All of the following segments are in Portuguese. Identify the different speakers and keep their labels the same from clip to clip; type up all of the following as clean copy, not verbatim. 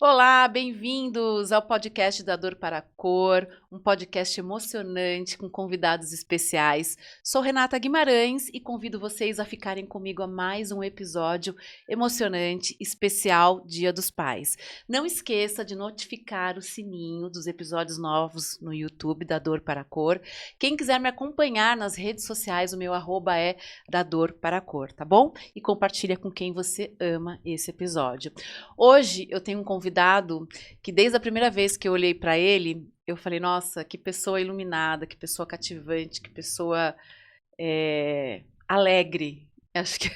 Speaker 1: Olá, bem-vindos ao podcast da Dor para a Cor, um podcast emocionante com convidados especiais. Sou Renata Guimarães e convido vocês a ficarem comigo a mais um episódio emocionante, especial Dia dos Pais. Não esqueça de notificar o sininho dos episódios novos no YouTube da Dor para a Cor. Quem quiser me acompanhar nas redes sociais, o meu arroba é da Dor para a Cor, tá bom? E compartilha com quem você ama esse episódio. Hoje eu tenho um convidado que desde a primeira vez que eu olhei para ele, eu falei, nossa, que pessoa iluminada, que pessoa cativante, que pessoa alegre. Acho que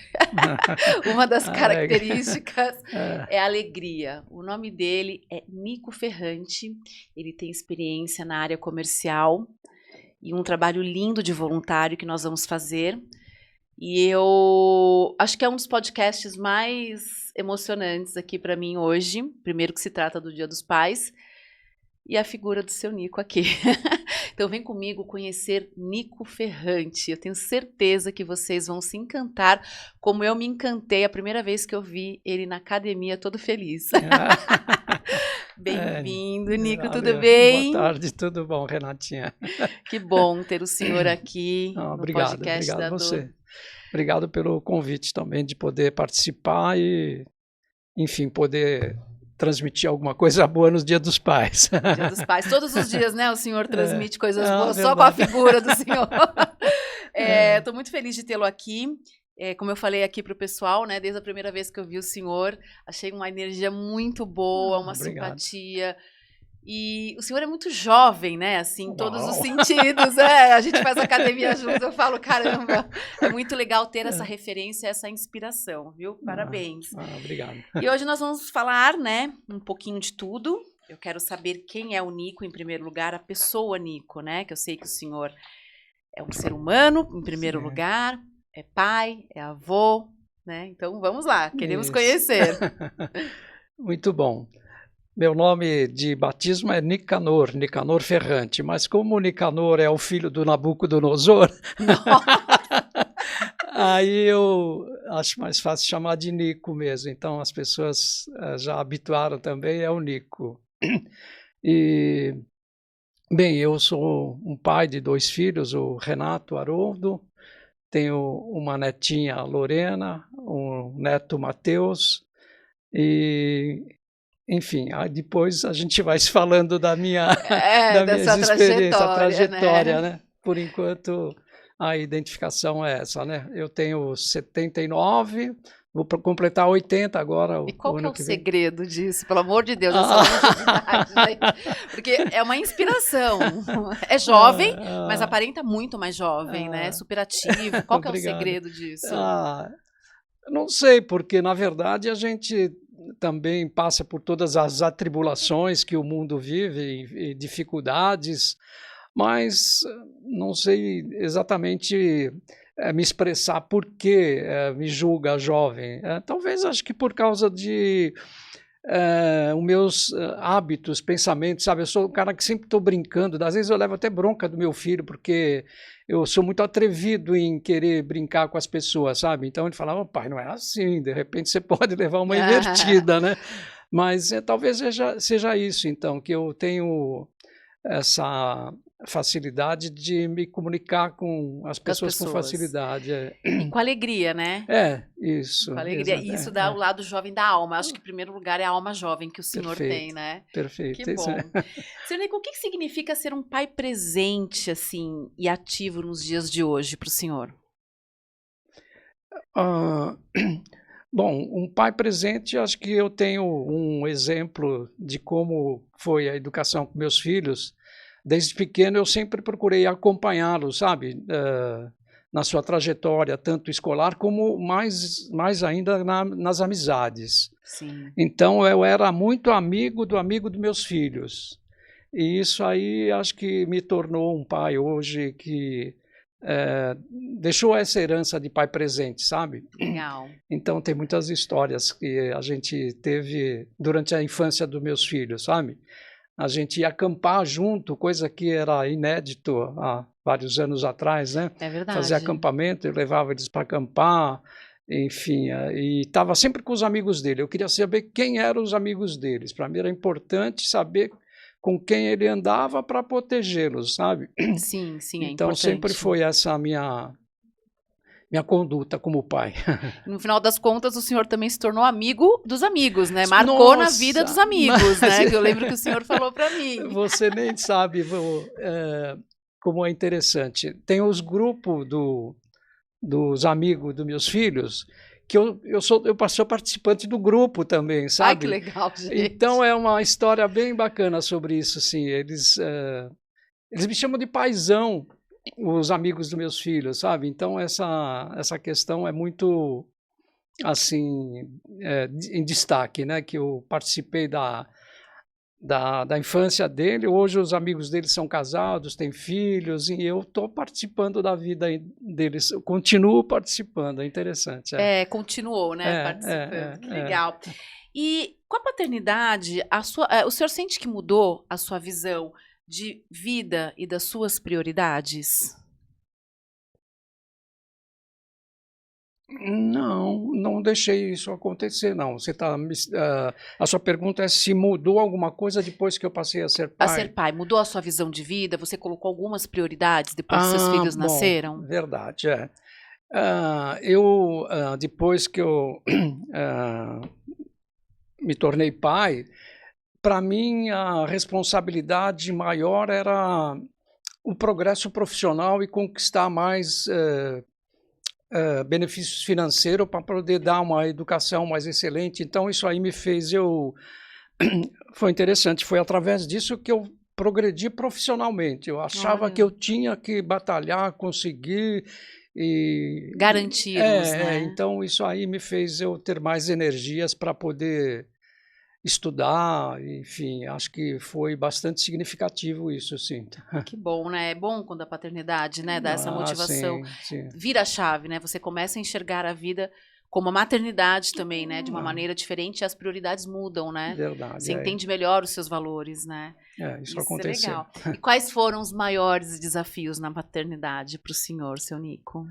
Speaker 1: uma das características é a alegria. O nome dele é Nico Ferrante, ele tem experiência na área comercial e um trabalho lindo de voluntário que nós vamos fazer. E eu acho que é um dos podcasts mais emocionantes aqui para mim hoje. Primeiro que se trata do Dia dos Pais e a figura do seu Nico aqui. Então vem comigo conhecer Nico Ferrante. Eu tenho certeza que vocês vão se encantar como eu me encantei a primeira vez que eu vi ele na academia todo feliz. Bem-vindo, Nico, tudo bem?
Speaker 2: Boa tarde, tudo bom, Renatinha?
Speaker 1: Que bom ter o senhor aqui no podcast da Dor.
Speaker 2: Você. Obrigado pelo convite também de poder participar e, enfim, poder transmitir alguma coisa boa nos Dia dos Pais.
Speaker 1: Dia dos Pais. Todos os dias, né? O senhor transmite coisas boas só com a figura do senhor. Estou muito feliz de tê-lo aqui. Como eu falei aqui para o pessoal, né? Desde a primeira vez que eu vi o senhor, achei uma energia muito boa, uma simpatia. E o senhor é muito jovem, né? Assim, em todos os sentidos. A gente faz academia juntos, eu falo, caramba, é muito legal ter essa referência, essa inspiração, viu? Parabéns.
Speaker 2: Obrigado.
Speaker 1: E hoje nós vamos falar, né, um pouquinho de tudo. Eu quero saber quem é o Nico, em primeiro lugar, a pessoa Nico, né? Que eu sei que o senhor é um ser humano, em primeiro lugar, é pai, é avô, né? Então, vamos lá, queremos conhecer.
Speaker 2: Muito bom. Meu nome de batismo é Nicanor Ferrante, mas como Nicanor é o filho do Nabucodonosor, aí eu acho mais fácil chamar de Nico mesmo. Então as pessoas já habituaram também, é o Nico. E, bem, eu sou um pai de 2 filhos, o Renato, Haroldo, tenho uma netinha, a Lorena, um neto, Matheus, e... Enfim, depois a gente vai se falando da minha,
Speaker 1: dessa
Speaker 2: experiência, trajetória,
Speaker 1: né?
Speaker 2: Por enquanto, a identificação é essa, né? Eu tenho 79, vou completar 80 agora.
Speaker 1: E qual que é o segredo disso? Pelo amor de Deus, essa longevidade, gente. Porque é uma inspiração. É jovem, mas aparenta muito mais jovem, né? Super ativo. Qual que é o segredo disso?
Speaker 2: Não sei, porque, na verdade, a gente também passa por todas as atribulações que o mundo vive e dificuldades, mas não sei exatamente me expressar por que me julga jovem. Talvez acho que por causa de os meus hábitos, pensamentos, sabe? Eu sou um cara que sempre estou brincando, às vezes eu levo até bronca do meu filho, porque eu sou muito atrevido em querer brincar com as pessoas, sabe? Então ele fala, pai, não é assim, de repente você pode levar uma invertida, né? Mas talvez seja isso, então, que eu tenho essa facilidade de me comunicar com as pessoas com facilidade.
Speaker 1: E com alegria, né?
Speaker 2: Isso.
Speaker 1: Com alegria. E isso dá o lado jovem da alma. Acho que, em primeiro lugar, é a alma jovem que o senhor tem, né?
Speaker 2: Perfeito.
Speaker 1: Que bom. Senhor Nico, o que significa ser um pai presente, assim, e ativo nos dias de hoje para o senhor?
Speaker 2: Bom, um pai presente, acho que eu tenho um exemplo de como foi a educação com meus filhos. Desde pequeno eu sempre procurei acompanhá-los, sabe, na sua trajetória, tanto escolar como mais ainda nas amizades.
Speaker 1: Sim.
Speaker 2: Então eu era muito amigo dos meus filhos. E isso aí acho que me tornou um pai hoje que deixou essa herança de pai presente, sabe?
Speaker 1: Legal.
Speaker 2: Então tem muitas histórias que a gente teve durante a infância dos meus filhos, sabe? A gente ia acampar junto, coisa que era inédito há vários anos atrás, né?
Speaker 1: É verdade.
Speaker 2: Fazer acampamento, eu levava eles para acampar, enfim, e estava sempre com os amigos dele. Eu queria saber quem eram os amigos deles. Para mim era importante saber com quem ele andava para protegê-los, sabe?
Speaker 1: Sim, sim, é
Speaker 2: Então sempre
Speaker 1: importante.
Speaker 2: foi essa a minha conduta como pai.
Speaker 1: No final das contas, o senhor também se tornou amigo dos amigos, né? Marcou na vida dos
Speaker 2: Nossa,
Speaker 1: amigos,
Speaker 2: mas
Speaker 1: né? Que eu lembro que o senhor falou para mim.
Speaker 2: você nem sabe como é interessante. Tem os grupos dos amigos dos meus filhos, que eu sou participante do grupo também,
Speaker 1: Ai, que
Speaker 2: sabe?
Speaker 1: legal, gente.
Speaker 2: Então é uma história bem bacana sobre isso, sim. Eles me chamam de paizão, os amigos dos meus filhos, sabe? Então essa questão é muito assim em destaque, né? Que eu participei da infância dele. Hoje os amigos dele são casados, têm filhos, e eu estou participando da vida deles. Eu continuo participando, é interessante.
Speaker 1: Continuou, né? Participando. Que
Speaker 2: É.
Speaker 1: legal. E com a paternidade, o senhor sente que mudou a sua visão de vida e das suas prioridades?
Speaker 2: Não deixei isso acontecer, não. A sua pergunta é se mudou alguma coisa depois que eu passei a ser
Speaker 1: A
Speaker 2: pai?
Speaker 1: ser pai, mudou a sua visão de vida? Você colocou algumas prioridades depois que seus filhos
Speaker 2: Bom,
Speaker 1: nasceram?
Speaker 2: verdade, é. Depois que eu me tornei pai, para mim a responsabilidade maior era o progresso profissional e conquistar mais benefícios financeiros para poder dar uma educação mais excelente. Então isso aí me fez foi interessante, foi através disso que eu progredi profissionalmente. Eu achava que eu tinha que batalhar, conseguir e
Speaker 1: Garanti-los, né?
Speaker 2: então isso aí me fez eu ter mais energias para poder estudar, enfim, acho que foi bastante significativo isso, sim.
Speaker 1: Que bom, né? É bom quando a paternidade, né, dá essa motivação.
Speaker 2: Sim.
Speaker 1: Vira a chave, né? Você começa a enxergar a vida como a maternidade também, né? De uma maneira diferente, e as prioridades mudam, né?
Speaker 2: Verdade.
Speaker 1: Você entende melhor os seus valores, né?
Speaker 2: Isso
Speaker 1: É
Speaker 2: aconteceu.
Speaker 1: legal. E quais foram os maiores desafios na paternidade para o senhor, seu Nico?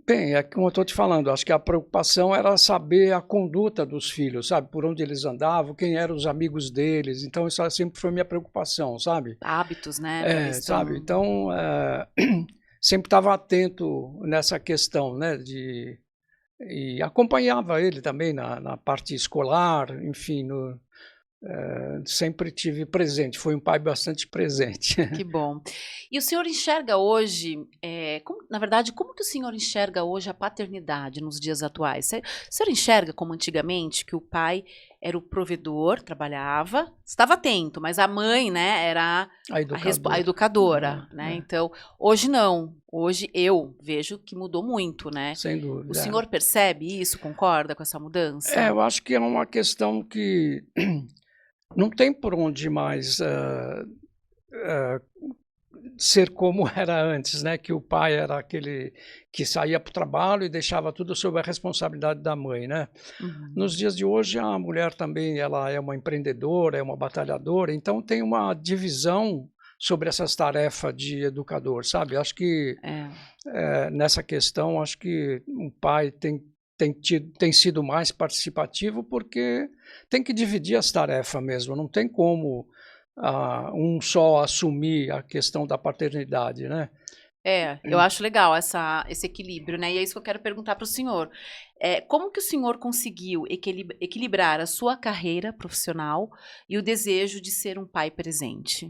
Speaker 2: Bem, é como eu estou te falando, acho que a preocupação era saber a conduta dos filhos, sabe? Por onde eles andavam, quem eram os amigos deles. Então, isso sempre foi minha preocupação, sabe?
Speaker 1: Hábitos, né? Para ver se
Speaker 2: sabe? Então, sempre estava atento nessa questão, né? E acompanhava ele também na parte escolar, enfim, sempre tive presente. Foi um pai bastante presente.
Speaker 1: Que bom. E o senhor enxerga hoje, na verdade, como que o senhor enxerga hoje a paternidade nos dias atuais? O senhor enxerga como antigamente, que o pai era o provedor, trabalhava, estava atento, mas a mãe, né, era a educadora, né? Então, hoje não. Hoje eu vejo que mudou muito, né?
Speaker 2: Sem dúvida.
Speaker 1: O senhor percebe isso, concorda com essa mudança?
Speaker 2: Eu acho que é uma questão que não tem por onde mais ser como era antes, né? Que o pai era aquele que saía para o trabalho e deixava tudo sob a responsabilidade da mãe, né?
Speaker 1: Uhum.
Speaker 2: Nos dias de hoje, a mulher também ela é uma empreendedora, é uma batalhadora, então tem uma divisão sobre essas tarefas de educador, sabe? Acho que nessa questão, acho que um pai tem sido mais participativo porque tem que dividir as tarefas mesmo, não tem como um só assumir a questão da paternidade, né?
Speaker 1: Eu acho legal esse equilíbrio, né? E é isso que eu quero perguntar para o senhor. Como que o senhor conseguiu equilibrar a sua carreira profissional e o desejo de ser um pai presente?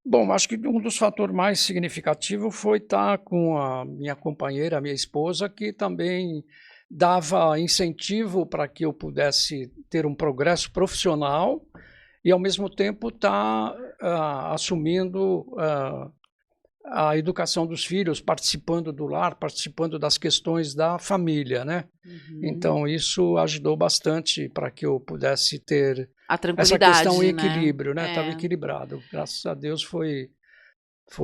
Speaker 2: Bom, acho que um dos fatores mais significativos foi estar com a minha companheira, a minha esposa, que também dava incentivo para que eu pudesse ter um progresso profissional e, ao mesmo tempo, estar assumindo a educação dos filhos, participando do lar, participando das questões da família, né?
Speaker 1: Uhum.
Speaker 2: Então, isso ajudou bastante para que eu pudesse ter
Speaker 1: A
Speaker 2: essa
Speaker 1: tranquilidade,
Speaker 2: questão em
Speaker 1: né?
Speaker 2: equilíbrio, né? Estava equilibrado. Graças a Deus foi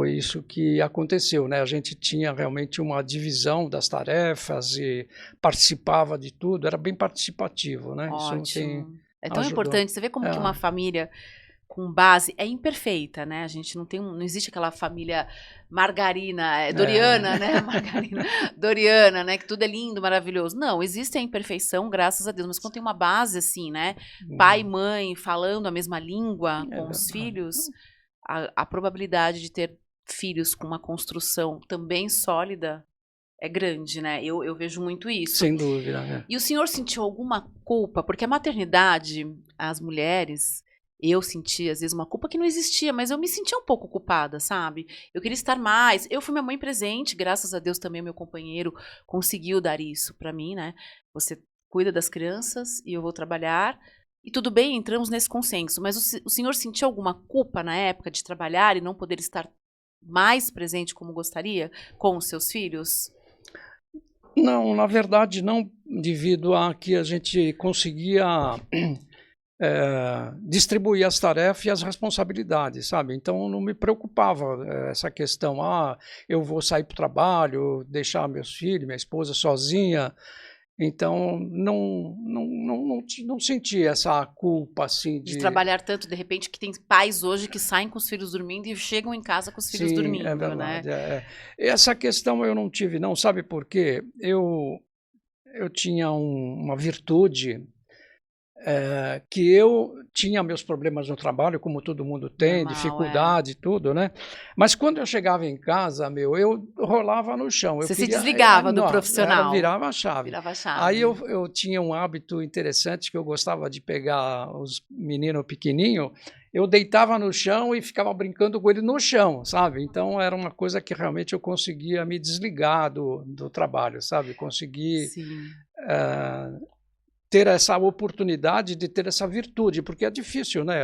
Speaker 2: isso que aconteceu, né? A gente tinha realmente uma divisão das tarefas e participava de tudo, era bem participativo, né?
Speaker 1: Ótimo.
Speaker 2: Isso
Speaker 1: É tão
Speaker 2: ajudou.
Speaker 1: importante. Você vê como que uma família, com base, é imperfeita, né? A gente não existe aquela família margarina, doriana, né? Margarina, doriana, né? Que tudo é lindo, maravilhoso. Não, existe a imperfeição, graças a Deus, mas quando tem uma base assim, né? Pai e mãe falando a mesma língua com os filhos, a probabilidade de ter filhos com uma construção também sólida é grande, né? Eu vejo muito isso.
Speaker 2: Sem dúvida, né?
Speaker 1: E o senhor sentiu alguma culpa? Porque a maternidade, as mulheres, eu senti às vezes uma culpa que não existia, mas eu me sentia um pouco culpada, sabe? Eu queria estar mais. Eu fui minha mãe presente, graças a Deus também o meu companheiro conseguiu dar isso pra mim, né? Você cuida das crianças e eu vou trabalhar. E tudo bem, entramos nesse consenso. Mas o senhor sentiu alguma culpa na época de trabalhar e não poder estar mais presente como gostaria com os seus filhos?
Speaker 2: Não, na verdade não, devido a que a gente conseguia distribuir as tarefas e as responsabilidades, sabe? Então não me preocupava essa questão, eu vou sair para o trabalho, deixar meus filhos, minha esposa sozinha. Então não senti essa culpa assim
Speaker 1: de trabalhar tanto, de repente, que tem pais hoje que saem com os filhos dormindo e chegam em casa com os filhos dormindo,
Speaker 2: é verdade,
Speaker 1: né?
Speaker 2: Essa questão eu não tive, não, sabe por quê? Eu tinha uma virtude, que eu tinha meus problemas no trabalho, como todo mundo tem,
Speaker 1: Normal,
Speaker 2: dificuldade e tudo, né? Mas quando eu chegava em casa, eu rolava no chão.
Speaker 1: Você se desligava do profissional.
Speaker 2: Virava a chave.
Speaker 1: Virava a chave.
Speaker 2: Aí eu tinha um hábito interessante, que eu gostava de pegar os meninos pequenininhos, eu deitava no chão e ficava brincando com ele no chão, sabe? Então era uma coisa que realmente eu conseguia me desligar do trabalho, sabe? Consegui ter essa oportunidade de ter essa virtude, porque é difícil, né?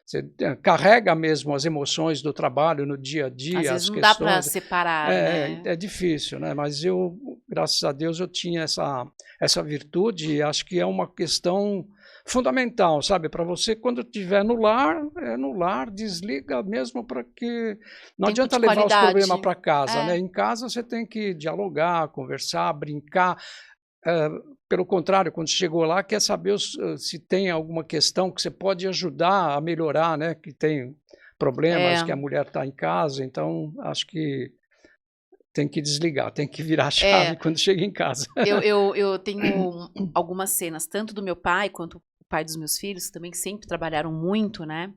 Speaker 2: Você carrega mesmo as emoções do trabalho no dia a dia,
Speaker 1: às vezes não dá para separar, né?
Speaker 2: É difícil, né? Mas eu, graças a Deus, eu tinha essa virtude, e acho que é uma questão fundamental, sabe? Para você, quando estiver no lar, desliga mesmo, para que não adianta levar os problemas para casa, né? Em casa você tem que dialogar, conversar, brincar. Pelo contrário, quando chegou lá, quer saber se tem alguma questão que você pode ajudar a melhorar, né? Que tem problemas, que a mulher está em casa, então acho que tem que desligar, tem que virar a chave quando chega em casa.
Speaker 1: Eu tenho algumas cenas, tanto do meu pai quanto o pai dos meus filhos, também que sempre trabalharam muito, né?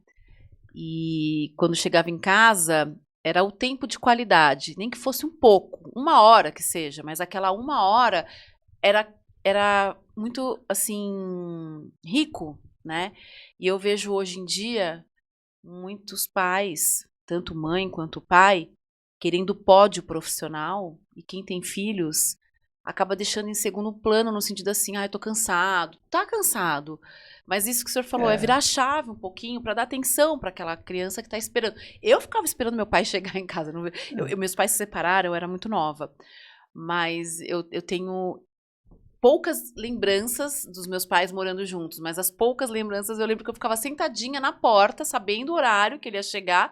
Speaker 1: E quando chegava em casa, era o tempo de qualidade, nem que fosse um pouco, 1 hora que seja, mas aquela 1 hora era muito, assim, rico, né? E eu vejo hoje em dia muitos pais, tanto mãe quanto pai, querendo pódio profissional, e quem tem filhos acaba deixando em segundo plano, no sentido assim, eu tô cansado. Tá cansado, mas isso que o senhor falou é virar a chave um pouquinho para dar atenção para aquela criança que tá esperando. Eu ficava esperando meu pai chegar em casa. Meus pais se separaram, eu era muito nova. Mas eu tenho poucas lembranças dos meus pais morando juntos, mas as poucas lembranças eu lembro que eu ficava sentadinha na porta, sabendo o horário que ele ia chegar,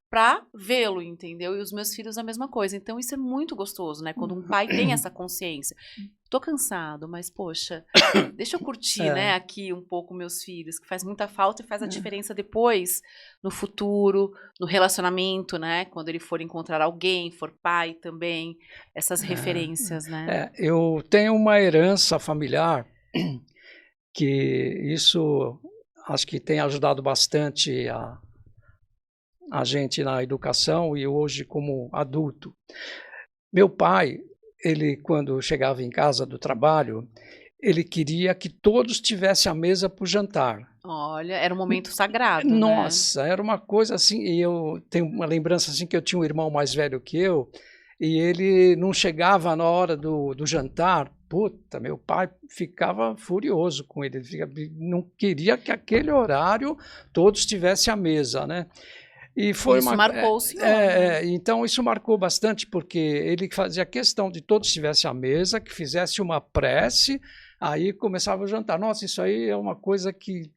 Speaker 1: para vê-lo, entendeu? E os meus filhos a mesma coisa. Então isso é muito gostoso, né? Quando um pai tem essa consciência. Tô cansado, mas poxa, deixa eu curtir, né, aqui um pouco meus filhos, que faz muita falta e faz a diferença depois, no futuro, no relacionamento, né? Quando ele for encontrar alguém, for pai também, essas referências, né?
Speaker 2: Eu tenho uma herança familiar que isso acho que tem ajudado bastante a gente na educação e hoje como adulto. Meu pai, ele quando chegava em casa do trabalho, ele queria que todos tivessem a mesa para o jantar.
Speaker 1: Olha, era um momento sagrado,
Speaker 2: Nossa,
Speaker 1: né?
Speaker 2: Era uma coisa assim, e eu tenho uma lembrança assim que eu tinha um irmão mais velho que eu, e ele não chegava na hora do jantar. Puta, meu pai ficava furioso com ele, não queria que aquele horário todos tivessem a mesa, né? E foi
Speaker 1: isso marcou o senhor, né?
Speaker 2: Então isso marcou bastante, porque ele fazia questão de todos estivessem à mesa, que fizesse uma prece, aí começava o jantar. Nossa, isso aí é uma coisa que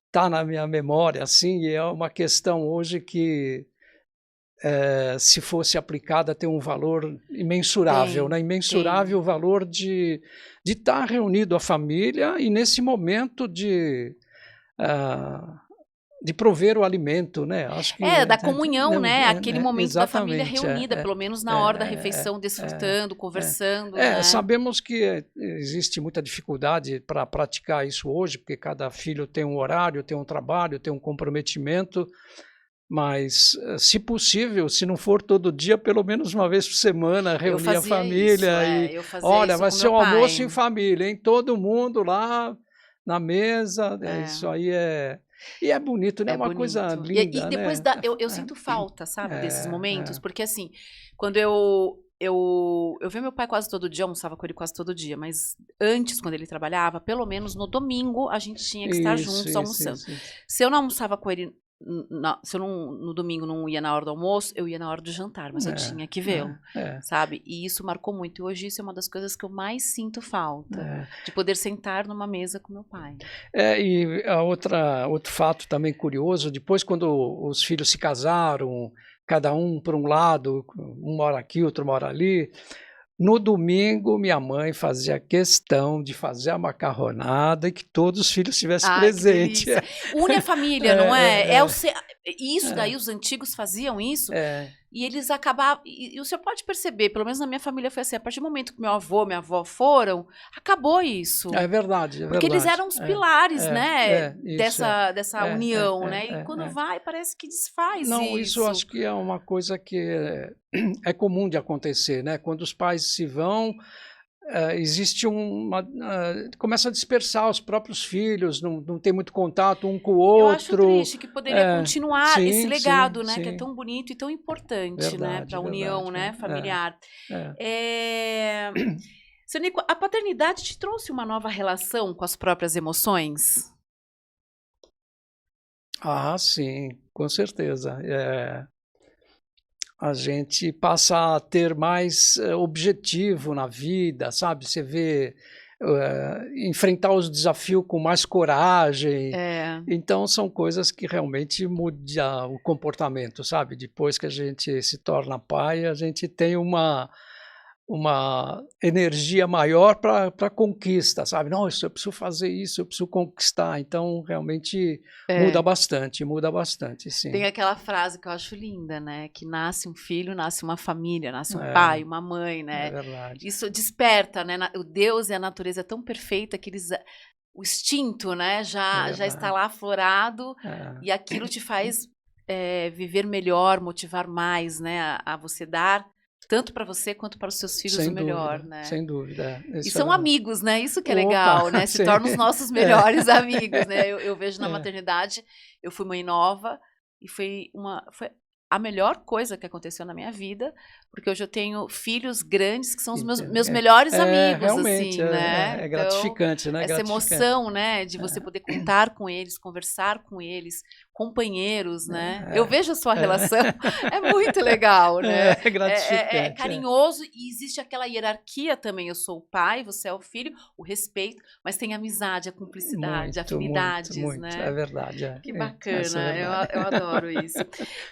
Speaker 2: está na minha memória, assim, e é uma questão hoje que, se fosse aplicada, tem um valor imensurável, né? Imensurável o valor de estar reunido a família, e nesse momento de prover o alimento, né? Acho que
Speaker 1: da comunhão, né? Aquele momento da família
Speaker 2: exatamente,
Speaker 1: reunida, pelo menos na hora da refeição, desfrutando, conversando, né?
Speaker 2: sabemos que existe muita dificuldade para praticar isso hoje, porque cada filho tem um horário, tem um trabalho, tem um comprometimento, mas, se possível, se não for todo dia, pelo menos uma vez por semana, reunir a família
Speaker 1: eu fazia
Speaker 2: olha,
Speaker 1: isso
Speaker 2: vai
Speaker 1: com
Speaker 2: ser
Speaker 1: meu
Speaker 2: um almoço
Speaker 1: pai.
Speaker 2: em família, hein? Todo mundo lá na mesa, isso aí e é bonito, né? É
Speaker 1: É
Speaker 2: uma coisa
Speaker 1: bonito. E
Speaker 2: linda,
Speaker 1: depois
Speaker 2: né?
Speaker 1: eu sinto falta, sabe, desses momentos,
Speaker 2: É,
Speaker 1: porque assim, quando eu via meu pai quase todo dia, almoçava com ele quase todo dia, mas antes, quando ele trabalhava, pelo menos no domingo, a gente tinha que estar juntos almoçando.
Speaker 2: isso.
Speaker 1: Se eu não almoçava com ele, se eu no domingo não ia na hora do almoço, eu ia na hora do jantar, mas eu tinha que vê-lo, sabe? E isso marcou muito. E hoje isso é uma das coisas que eu mais sinto falta, de poder sentar numa mesa com meu pai.
Speaker 2: E outro fato também curioso, depois quando os filhos se casaram, cada um por um lado, um mora aqui, outro mora ali, no domingo minha mãe fazia questão de fazer a macarronada e que todos os filhos estivessem
Speaker 1: Ai, que
Speaker 2: presentes.
Speaker 1: delícia. Une a família, não é?
Speaker 2: É,
Speaker 1: Isso daí, os antigos faziam isso,
Speaker 2: é.
Speaker 1: e eles acabavam. E o senhor pode perceber, pelo menos na minha família foi assim, a partir do momento que meu avô, minha avó foram, acabou isso.
Speaker 2: É verdade, é
Speaker 1: Porque eles
Speaker 2: verdade.
Speaker 1: eram os pilares, né,
Speaker 2: Isso,
Speaker 1: dessa união, né? E quando vai, parece que desfaz
Speaker 2: Não, isso eu
Speaker 1: isso.
Speaker 2: acho que é uma coisa que é comum de acontecer, né? Quando os pais se vão, existe começa a dispersar os próprios filhos, não tem muito contato um com o
Speaker 1: Eu acho
Speaker 2: outro.
Speaker 1: triste que poderia continuar esse legado, né? Que é
Speaker 2: Sim.
Speaker 1: tão bonito e tão importante, né?
Speaker 2: Verdade,
Speaker 1: Para a união,
Speaker 2: verdade,
Speaker 1: né? Familiar.
Speaker 2: é.
Speaker 1: Seu Nico, a paternidade te trouxe uma nova relação com as próprias emoções?
Speaker 2: Ah, sim, com certeza. A gente passa a ter mais objetivo na vida, sabe? Você vê enfrentar os desafios com mais coragem. Então, são coisas que realmente mudam o comportamento, sabe? Depois que a gente se torna pai, a gente tem uma energia maior para conquista, sabe? Nossa, eu preciso fazer isso, eu preciso conquistar. Então, realmente muda bastante, sim.
Speaker 1: Tem aquela frase que eu acho linda, né? Que nasce um filho, nasce uma família, nasce um pai, uma mãe, né?
Speaker 2: É verdade.
Speaker 1: Isso desperta, né? O Deus e a natureza é tão perfeita que o instinto, né? Já está lá aflorado e aquilo te faz viver melhor, motivar mais, né? A você dar tanto para você quanto para os seus filhos o melhor, né?
Speaker 2: Sem dúvida.
Speaker 1: E são amigos, né? Isso que é
Speaker 2: Opa,
Speaker 1: legal, né? Se tornam os nossos melhores amigos, né? Eu vejo na
Speaker 2: É.
Speaker 1: maternidade, eu fui mãe nova e foi a melhor coisa que aconteceu na minha vida, porque hoje eu tenho filhos grandes que são os meus melhores amigos,
Speaker 2: realmente,
Speaker 1: assim, né?
Speaker 2: é gratificante, né?
Speaker 1: Essa emoção, né, de você poder contar com eles, conversar com eles, companheiros, né? Eu vejo a sua relação, é muito legal, né?
Speaker 2: É gratificante.
Speaker 1: É carinhoso e existe aquela hierarquia também. Eu sou o pai, você é o filho, o respeito, mas tem a amizade, a cumplicidade, afinidades,
Speaker 2: muito,
Speaker 1: né?
Speaker 2: É verdade.
Speaker 1: Que
Speaker 2: Essa
Speaker 1: bacana,
Speaker 2: é verdade.
Speaker 1: eu adoro isso.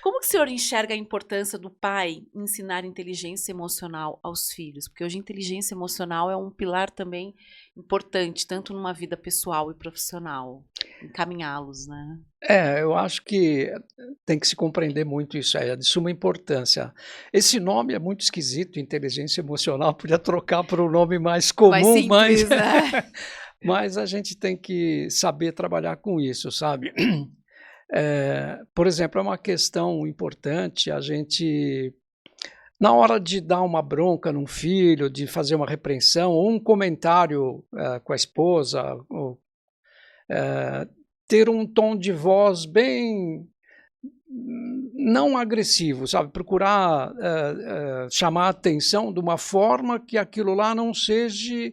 Speaker 1: Como que o senhor enxerga a importância do pai ensinar inteligência emocional aos filhos? Porque hoje inteligência emocional é um pilar também importante, tanto numa vida pessoal e profissional, encaminhá-los, né?
Speaker 2: Eu acho que tem que se compreender muito isso aí, é de suma importância. Esse nome é muito esquisito, inteligência emocional, podia trocar por um nome mais comum,
Speaker 1: Mais simples, né?
Speaker 2: mas a gente tem que saber trabalhar com isso, sabe? Por exemplo, é uma questão importante a gente, na hora de dar uma bronca num filho, de fazer uma repreensão, ou um comentário com a esposa, ter um tom de voz bem não agressivo, sabe? Procurar chamar a atenção de uma forma que aquilo lá não seja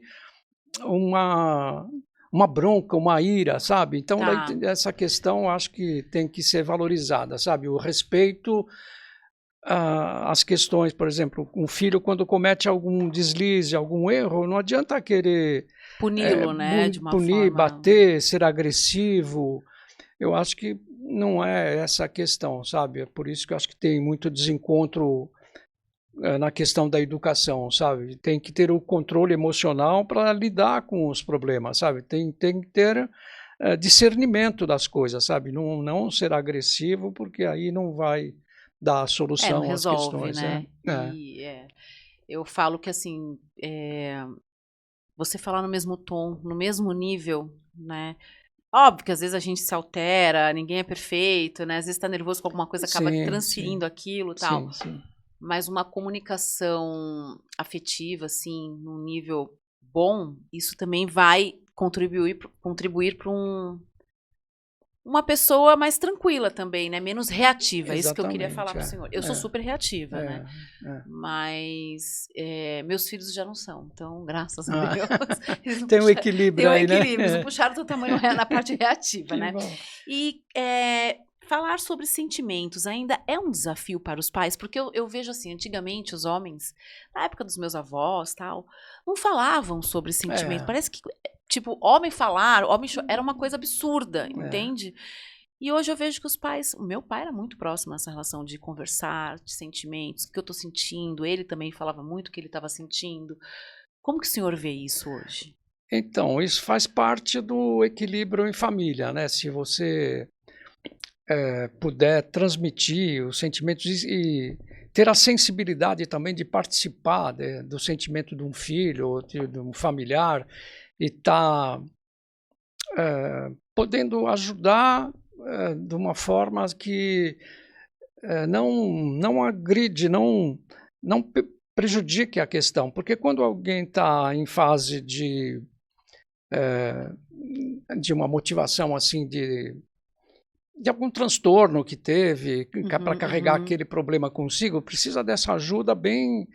Speaker 2: uma bronca, uma ira, sabe? Então, essa questão acho que tem que ser valorizada, sabe? O respeito às questões, por exemplo, um filho quando comete algum deslize, algum erro, não adianta querer
Speaker 1: puni-lo, né? De uma
Speaker 2: punir,
Speaker 1: forma...
Speaker 2: bater, ser agressivo. Eu acho que não é essa a questão, sabe? É por isso que eu acho que tem muito desencontro na questão da educação, sabe? Tem que ter o controle emocional para lidar com os problemas, sabe? Tem que ter discernimento das coisas, sabe? Não ser agressivo, porque aí não vai dar
Speaker 1: não
Speaker 2: solução às
Speaker 1: resolve,
Speaker 2: questões,
Speaker 1: né?
Speaker 2: É.
Speaker 1: E eu falo que assim, você falar no mesmo tom, no mesmo nível, né? Óbvio que às vezes a gente se altera, ninguém é perfeito, né? Às vezes tá nervoso com alguma coisa, acaba
Speaker 2: Sim,
Speaker 1: transferindo
Speaker 2: sim,
Speaker 1: aquilo, tal.
Speaker 2: sim, sim.
Speaker 1: Mas uma comunicação afetiva, assim, num nível bom, isso também vai contribuir para uma pessoa mais tranquila também, né? Menos reativa. É isso que eu queria falar
Speaker 2: Exatamente,
Speaker 1: para o senhor. Eu sou super reativa, né?
Speaker 2: é, é.
Speaker 1: Mas meus filhos já não são. Então, graças a
Speaker 2: Ah,
Speaker 1: Deus, eles não
Speaker 2: tem um
Speaker 1: puxaram. Tem
Speaker 2: equilíbrio
Speaker 1: um
Speaker 2: aí, né?
Speaker 1: equilíbrio. Eles não puxaram do tamanho na parte reativa,
Speaker 2: Que
Speaker 1: né?
Speaker 2: bom.
Speaker 1: E falar sobre sentimentos ainda é um desafio para os pais, porque eu vejo assim, antigamente os homens, na época dos meus avós, tal, não falavam sobre sentimento.
Speaker 2: É,
Speaker 1: Parece que, tipo, homem falar, era uma coisa absurda,
Speaker 2: é.
Speaker 1: entende? E hoje eu vejo que os pais, o meu pai era muito próximo nessa relação de conversar, de sentimentos, o que eu tô sentindo, ele também falava muito o que ele estava sentindo. Como que o senhor vê isso hoje?
Speaker 2: Então, isso faz parte do equilíbrio em família, né? Se você puder transmitir os sentimentos e ter a sensibilidade também de participar do sentimento de um filho ou de um familiar e estar podendo ajudar de uma forma que não agride, não prejudique a questão. Porque quando alguém está em fase de uma motivação assim de algum transtorno que teve, para
Speaker 1: Uhum,
Speaker 2: carregar
Speaker 1: uhum.
Speaker 2: aquele problema consigo, precisa dessa ajuda bem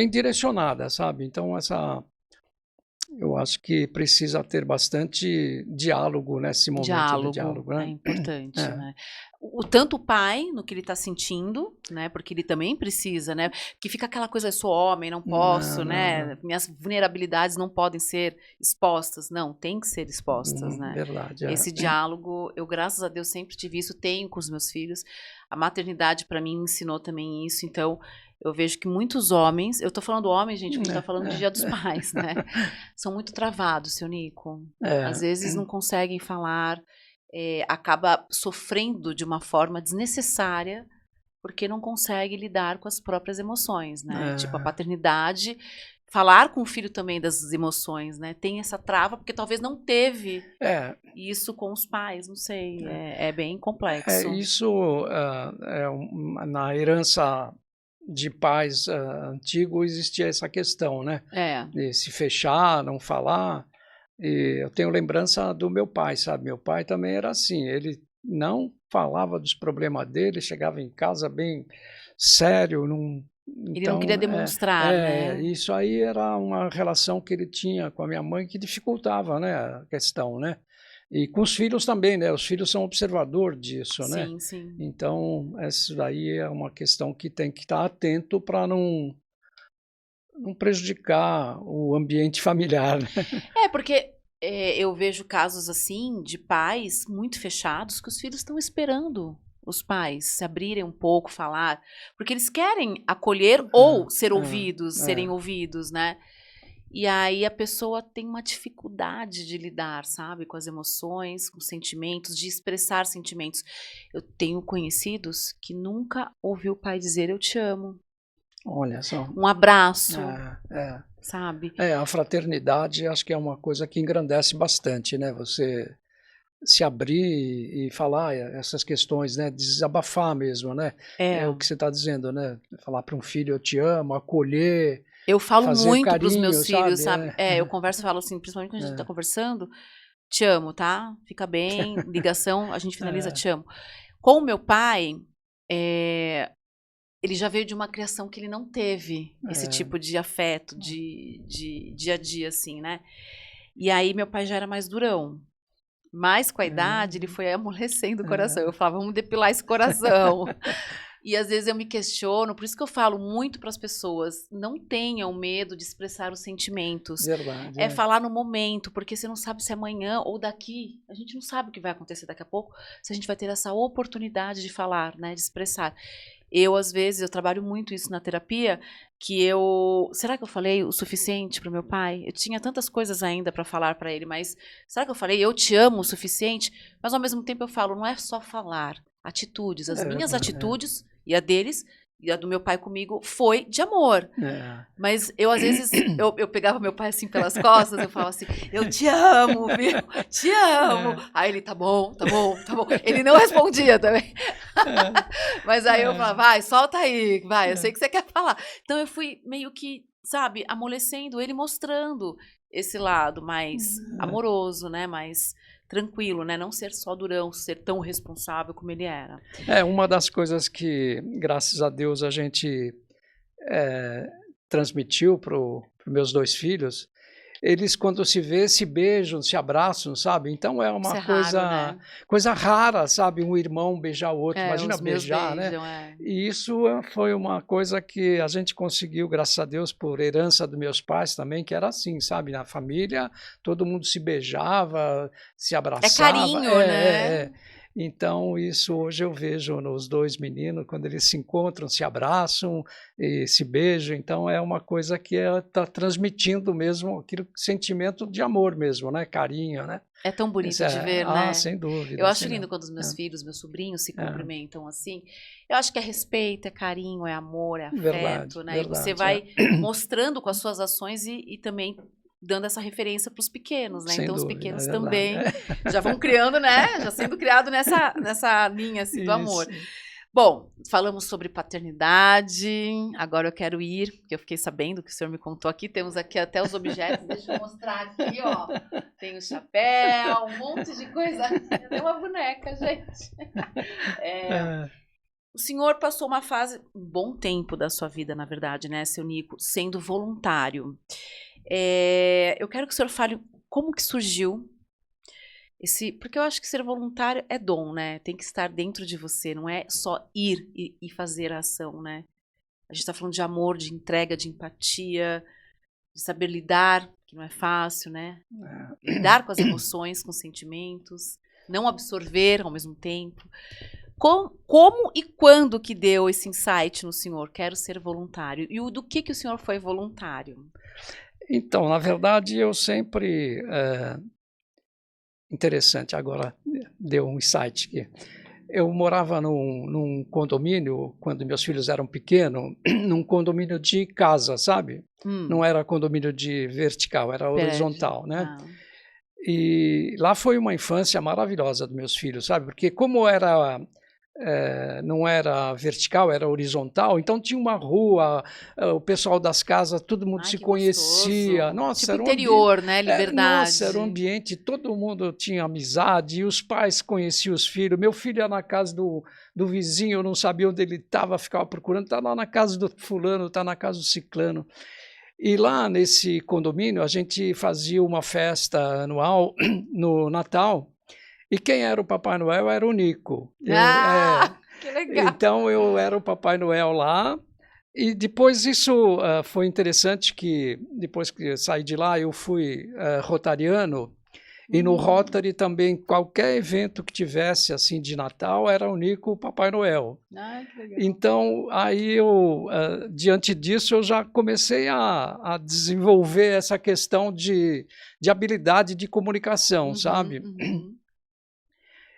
Speaker 2: direcionada, sabe? Então eu acho que precisa ter bastante diálogo nesse momento de
Speaker 1: Diálogo
Speaker 2: diálogo,
Speaker 1: é
Speaker 2: né?
Speaker 1: importante,
Speaker 2: É,
Speaker 1: né. Tanto o pai, no que ele está sentindo, né, porque ele também precisa, né, que fica aquela coisa: "Eu sou homem, não
Speaker 2: não,
Speaker 1: posso,
Speaker 2: não, não.
Speaker 1: né, minhas vulnerabilidades não podem ser expostas". Não, tem que ser expostas, né.
Speaker 2: Verdade,
Speaker 1: Esse diálogo, eu graças a Deus sempre tive isso, tenho com os meus filhos. A maternidade para mim ensinou também isso, então eu vejo que muitos homens, eu tô falando homens, gente, porque a gente tá falando de Dia dos Pais, né, são muito travados, seu Nico. Às
Speaker 2: é,
Speaker 1: vezes não conseguem falar, acaba sofrendo de uma forma desnecessária, porque não consegue lidar com as próprias emoções, né. Tipo, a
Speaker 2: é,
Speaker 1: paternidade, falar com o filho também das emoções, né, tem essa trava, porque talvez não teve
Speaker 2: é,
Speaker 1: isso com os pais, não sei, é bem complexo.
Speaker 2: isso na herança de pais antigos existia essa questão, né?
Speaker 1: É.
Speaker 2: De se fechar, não falar. E eu tenho lembrança do meu pai, sabe? Meu pai também era assim, ele não falava dos problemas dele, chegava em casa bem sério, não,
Speaker 1: Ele não queria
Speaker 2: então
Speaker 1: demonstrar, né.
Speaker 2: isso aí era uma relação que ele tinha com a minha mãe que dificultava, né, a questão, né. E com os filhos também, né, os filhos são observador disso, né.
Speaker 1: Sim, sim.
Speaker 2: Então, isso daí é uma questão que tem que estar atento para não prejudicar o ambiente familiar, né.
Speaker 1: É, porque, eu vejo casos, assim, de pais muito fechados que os filhos estão esperando os pais se abrirem um pouco, falar, porque eles querem acolher ou ser ouvidos,
Speaker 2: É,
Speaker 1: serem ouvidos, né. E aí a pessoa tem uma dificuldade de lidar, sabe, com as emoções, com os sentimentos, de expressar sentimentos. Eu tenho conhecidos que nunca ouviu o pai dizer: "Eu te amo",
Speaker 2: olha só.
Speaker 1: um abraço,
Speaker 2: É, é.
Speaker 1: sabe.
Speaker 2: A fraternidade acho que é uma coisa que engrandece bastante, né, você se abrir e falar essas questões, né, desabafar mesmo, né. É
Speaker 1: É.
Speaker 2: o que você está dizendo, né, falar para um filho: "Eu te amo", acolher,
Speaker 1: Eu falo
Speaker 2: fazer
Speaker 1: muito para os
Speaker 2: carinho,
Speaker 1: meus filhos,
Speaker 2: sabe.
Speaker 1: sabe. Eu converso e falo assim, principalmente quando a gente tá conversando: "Te amo, tá? Fica bem", ligação, a gente finaliza:
Speaker 2: É,
Speaker 1: "Te amo". Com o meu pai, eh, ele já veio de uma criação que ele não teve esse
Speaker 2: é,
Speaker 1: tipo de afeto, de dia a dia, assim, né. E aí meu pai já era mais durão. Mas com a idade ele
Speaker 2: é,
Speaker 1: foi amolecendo o coração.
Speaker 2: é.
Speaker 1: Eu falava: "Vamos depilar esse coração". E às vezes eu me questiono, por isso que eu falo muito para as pessoas, não tenham medo de expressar os sentimentos.
Speaker 2: Verdade.
Speaker 1: É falar no momento, porque você não sabe se amanhã ou daqui, a gente não sabe o que vai acontecer daqui a pouco, se a gente vai ter essa oportunidade de falar, né, de expressar. Eu, às vezes, eu trabalho muito isso na terapia, será que eu falei o suficiente para o meu pai? Eu tinha tantas coisas ainda para falar para ele, mas será que eu falei eu te amo o suficiente? Mas ao mesmo tempo eu falo, não é só falar, atitudes. As minhas atitudes e a deles, e a do meu pai comigo, foi de amor. Mas eu, às vezes, eu pegava meu pai assim pelas costas, eu falava assim, eu te amo, viu? Te amo. Aí ele, tá bom, tá bom, tá bom. Ele não respondia também. Mas aí eu falava, vai, solta aí, vai, eu sei que você quer falar. Então eu fui meio que, sabe, amolecendo ele, mostrando esse lado mais amoroso, né, mais tranquilo, né, não ser só durão, ser tão responsável como ele era.
Speaker 2: Uma das coisas que, graças a Deus, a gente transmitiu para os meus 2 filhos, eles quando se vê, se beijam, se abraçam, sabe? Então é uma coisa rara, sabe? Um irmão beijar o outro, imagina beijar, beijam, né? E isso foi uma coisa que a gente conseguiu, graças a Deus, por herança dos meus pais também, que era assim, sabe? Na família, todo mundo se beijava, se abraçava.
Speaker 1: É carinho, né?
Speaker 2: Então, isso hoje eu vejo nos 2 meninos, quando eles se encontram, se abraçam e se beijam. Então, é uma coisa que está transmitindo mesmo aquele sentimento de amor mesmo, né? Carinho, né?
Speaker 1: É tão bonito de ver, né?
Speaker 2: Sem dúvida.
Speaker 1: Eu acho lindo quando os meus filhos, meus sobrinhos se cumprimentam assim. Eu acho que é respeito, é carinho, é amor, é afeto, né? Verdade, e você vai mostrando com as suas ações e também dando essa referência para os pequenos, né? Então os pequenos também já vão criando, né? Já sendo criado nessa linha assim, do amor. Bom, falamos sobre paternidade, agora eu quero ir, porque eu fiquei sabendo que o senhor me contou aqui, temos aqui até os objetos, deixa eu mostrar aqui, ó. Tem o chapéu, um monte de coisa, até uma boneca, gente. O senhor passou uma fase, um bom tempo da sua vida, na verdade, né, seu Nico, sendo voluntário. Eu quero que o senhor fale como que surgiu porque eu acho que ser voluntário é dom, né? Tem que estar dentro de você, não é só ir e fazer a ação, né? A gente está falando de amor, de entrega, de empatia, de saber lidar, que não é fácil, né? Lidar com as emoções, com os sentimentos, não absorver ao mesmo tempo. Como e quando que deu esse insight no senhor? Quero ser voluntário. E do que o senhor foi voluntário?
Speaker 2: Então, na verdade, eu sempre... Interessante, agora deu um insight aqui. Eu morava num condomínio, quando meus filhos eram pequenos, num condomínio de casa, sabe? Não era condomínio de vertical, era horizontal, né? E lá foi uma infância maravilhosa dos meus filhos, sabe? Porque como não era vertical, era horizontal, então tinha uma rua, o pessoal das casas, todo mundo se conhecia.
Speaker 1: Gostoso.
Speaker 2: Nossa,
Speaker 1: tipo
Speaker 2: era
Speaker 1: interior, né? Liberdade.
Speaker 2: Nossa, era um ambiente, todo mundo tinha amizade, e os pais conheciam os filhos. Meu filho ia na casa do vizinho, eu não sabia onde ele estava, ficava procurando, está lá na casa do fulano, está na casa do ciclano. E lá nesse condomínio, a gente fazia uma festa anual no Natal, e quem era o Papai Noel era o Nico.
Speaker 1: Que legal!
Speaker 2: Então, eu era o Papai Noel lá. E depois isso foi interessante, que depois que eu saí de lá, eu fui rotariano. E no Rotary também, qualquer evento que tivesse assim de Natal, era o Nico o Papai Noel.
Speaker 1: Que legal.
Speaker 2: Então, aí eu, diante disso, eu já comecei a desenvolver essa questão de habilidade de comunicação, sabe?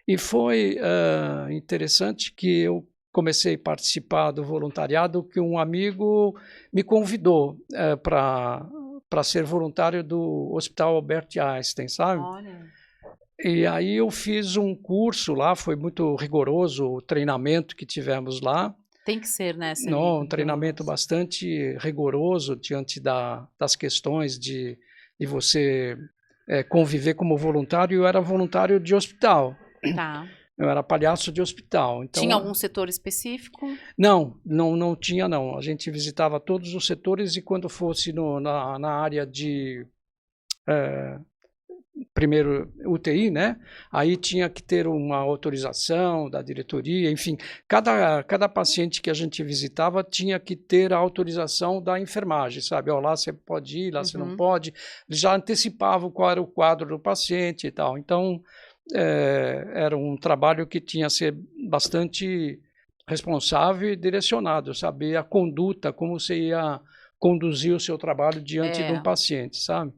Speaker 2: E foi interessante que eu comecei a participar do voluntariado, que um amigo me convidou para ser voluntário do Hospital Albert Einstein, sabe?
Speaker 1: Olha.
Speaker 2: E aí eu fiz um curso lá, foi muito rigoroso o treinamento que tivemos lá.
Speaker 1: Tem que ser, né?
Speaker 2: Não, um treinamento bastante rigoroso diante das questões de você conviver como voluntário. Eu era voluntário de hospital.
Speaker 1: Tá.
Speaker 2: Eu era palhaço de hospital. Então,
Speaker 1: tinha algum setor específico?
Speaker 2: Não tinha, não. A gente visitava todos os setores, e quando fosse na área de primeiro UTI, né? Aí tinha que ter uma autorização da diretoria, enfim, cada paciente que a gente visitava tinha que ter a autorização da enfermagem, sabe? Ó, lá você pode ir, lá você não pode. Eles já antecipavam qual era o quadro do paciente e tal. Então, era um trabalho que tinha que ser bastante responsável e direcionado, saber a conduta, como você ia conduzir o seu trabalho diante de um paciente, sabe?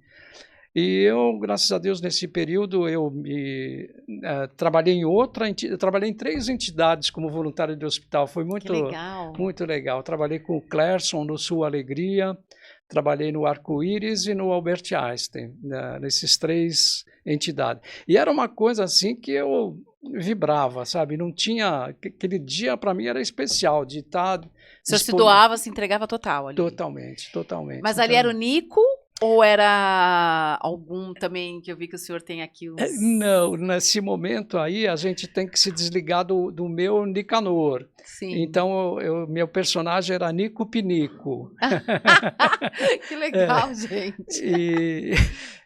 Speaker 2: E eu, graças a Deus, nesse período, eu trabalhei trabalhei em 3 entidades como voluntário de hospital. Foi muito
Speaker 1: legal.
Speaker 2: Muito legal. Trabalhei com o Clerson no Sul Alegria, trabalhei no Arco-Íris e no Albert Einstein, nesses 3 entidades. E era uma coisa assim que eu vibrava, sabe? Não tinha... Aquele dia, para mim, era especial, de estar...
Speaker 1: Você se doava, se entregava total ali.
Speaker 2: Totalmente, totalmente.
Speaker 1: Mas ali era o Nico ou era algum também que eu vi que o senhor tem aqui uns...
Speaker 2: Não, nesse momento aí a gente tem que se desligar do meu Nicanor.
Speaker 1: Sim.
Speaker 2: Então, meu personagem era Nico Pinico.
Speaker 1: Que legal, gente.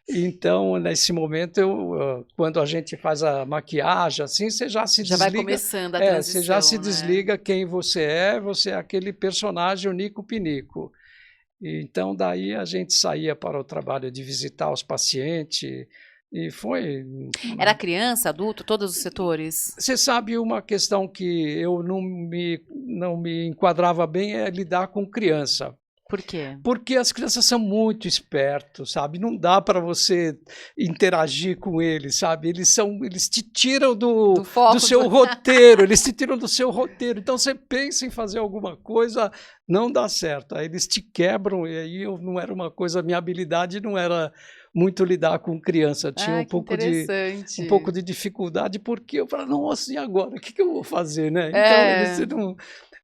Speaker 2: Então, nesse momento, quando a gente faz a maquiagem, assim, você já se desliga.
Speaker 1: Já vai começando a transição,
Speaker 2: você já se
Speaker 1: né?
Speaker 2: desliga quem você é aquele personagem, o Nico Pinico. Então, daí a gente saía para o trabalho de visitar os pacientes e foi...
Speaker 1: Era criança, adulto, todos os setores?
Speaker 2: Você sabe, uma questão que eu não me enquadrava bem é lidar com criança.
Speaker 1: Por quê?
Speaker 2: Porque as crianças são muito espertos, sabe? Não dá para você interagir com eles, sabe? Eles te tiram do seu roteiro, eles te tiram do seu roteiro. Então você pensa em fazer alguma coisa, não dá certo. Aí eles te quebram, e aí não era uma coisa, minha habilidade não era muito lidar com criança. Tinha um pouco de dificuldade, porque eu falava, nossa, e agora? O que eu vou fazer, né? Então,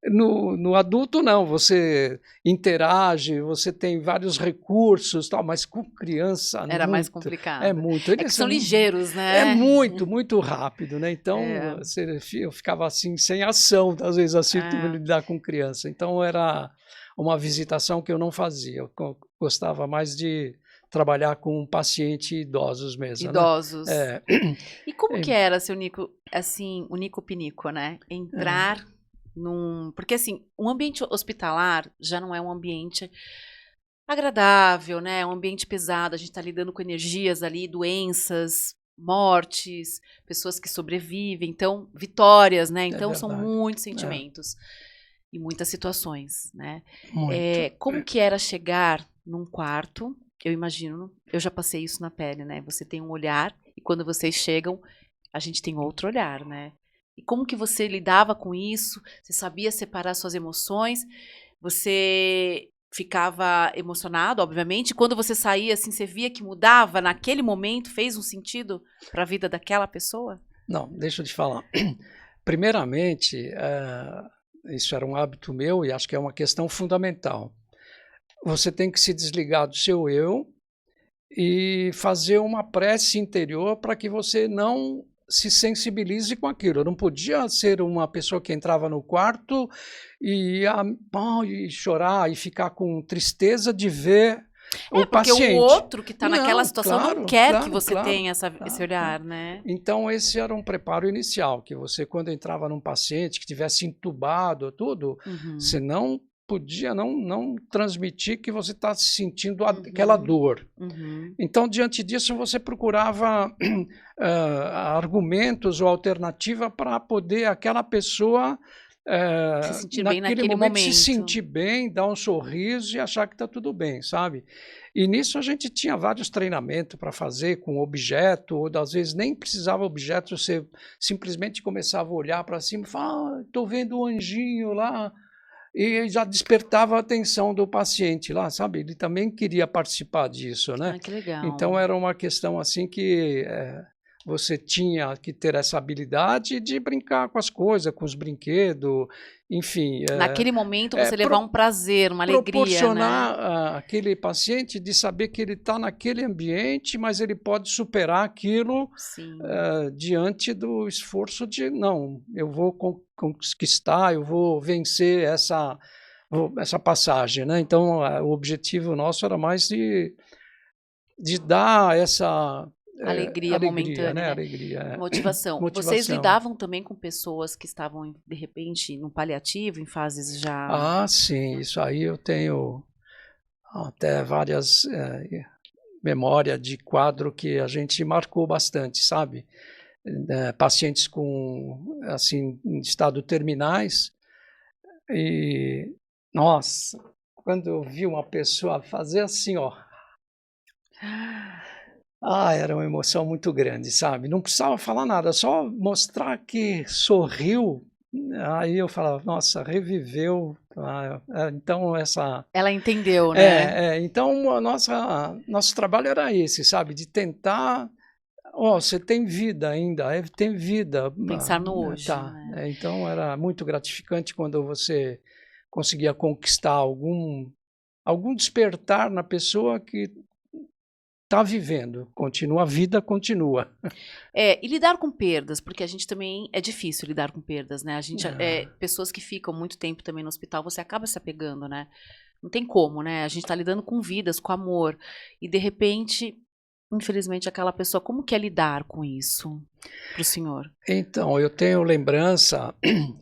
Speaker 2: no adulto, não, você interage, você tem vários recursos, tal, mas com criança...
Speaker 1: Era mais complicado.
Speaker 2: É muito.
Speaker 1: É que são ligeiros, né?
Speaker 2: É muito, muito rápido, né? Então, eu ficava assim, sem ação, às vezes, assim, lidar com criança. Então, era uma visitação que eu não fazia. Eu gostava mais de trabalhar com pacientes idosos mesmo.
Speaker 1: Idosos.
Speaker 2: Né?
Speaker 1: E como que era, seu Nico, assim, o Nico Pinico, né? Entrar... Porque, assim, um ambiente hospitalar já não é um ambiente agradável, né? É um ambiente pesado, a gente está lidando com energias ali, doenças, mortes, pessoas que sobrevivem, então, vitórias, né? Então, são muitos sentimentos e muitas situações, né? Como que era chegar num quarto? Eu imagino, eu já passei isso na pele, né? Você tem um olhar e quando vocês chegam, a gente tem outro olhar, né? E como que você lidava com isso? Você sabia separar suas emoções? Você ficava emocionado, obviamente. Quando você saía, assim, você via que mudava naquele momento? Fez um sentido para a vida daquela pessoa?
Speaker 2: Não, deixa eu te falar. Primeiramente, isso era um hábito meu e acho que é uma questão fundamental. Você tem que se desligar do seu eu e fazer uma prece interior para que você não se sensibilize com aquilo. Eu não podia ser uma pessoa que entrava no quarto e chorar e ficar com tristeza de ver o paciente.
Speaker 1: Porque o outro que está naquela situação não quer que você tenha esse olhar, né?
Speaker 2: Então, esse era um preparo inicial, que você, quando entrava num paciente que tivesse entubado, tudo, você não podia não transmitir que você está sentindo aquela dor. Então, diante disso, você procurava argumentos ou alternativa para poder aquela pessoa
Speaker 1: se sentir bem naquele momento.
Speaker 2: Se sentir bem, dar um sorriso e achar que está tudo bem, sabe? E nisso a gente tinha vários treinamentos para fazer com objeto, ou às vezes nem precisava objeto, você simplesmente começava a olhar para cima e falava, estou vendo um anjinho lá, e já despertava a atenção do paciente lá, sabe? Ele também queria participar disso, né?
Speaker 1: Que legal.
Speaker 2: Então era uma questão assim que você tinha que ter essa habilidade de brincar com as coisas, com os brinquedos, enfim.
Speaker 1: Naquele momento você levar um prazer, uma alegria,
Speaker 2: proporcionar,
Speaker 1: né?
Speaker 2: Aquele paciente de saber que ele está naquele ambiente, mas ele pode superar aquilo diante do esforço de, não, eu vou conquistar, eu vou vencer essa passagem, né? Então, o objetivo nosso era mais de dar
Speaker 1: Alegria momentânea,
Speaker 2: né?
Speaker 1: né?
Speaker 2: Alegria,
Speaker 1: Motivação.
Speaker 2: motivação.
Speaker 1: Vocês lidavam também com pessoas que estavam, de repente, no paliativo, em fases já...
Speaker 2: Ah, sim, isso aí eu tenho até várias memórias de quadro que a gente marcou bastante, sabe? Pacientes com, assim, em estado terminais e, nossa, quando eu vi uma pessoa fazer assim, ó, era uma emoção muito grande, sabe? Não precisava falar nada, só mostrar que sorriu. Aí eu falava, nossa, reviveu. Então essa.
Speaker 1: Ela entendeu, né?
Speaker 2: Então nosso trabalho era esse, sabe? De tentar. Você tem vida ainda, tem vida.
Speaker 1: Pensar no hoje,
Speaker 2: Tá.
Speaker 1: né?
Speaker 2: Então era muito gratificante quando você conseguia conquistar algum despertar na pessoa que está vivendo, continua, a vida continua.
Speaker 1: E lidar com perdas, porque a gente também, é difícil lidar com perdas, né? A gente, pessoas que ficam muito tempo também no hospital, você acaba se apegando, né? Não tem como, né? A gente está lidando com vidas, com amor, e de repente, infelizmente, aquela pessoa, como que é lidar com isso para o senhor?
Speaker 2: Então, eu tenho lembrança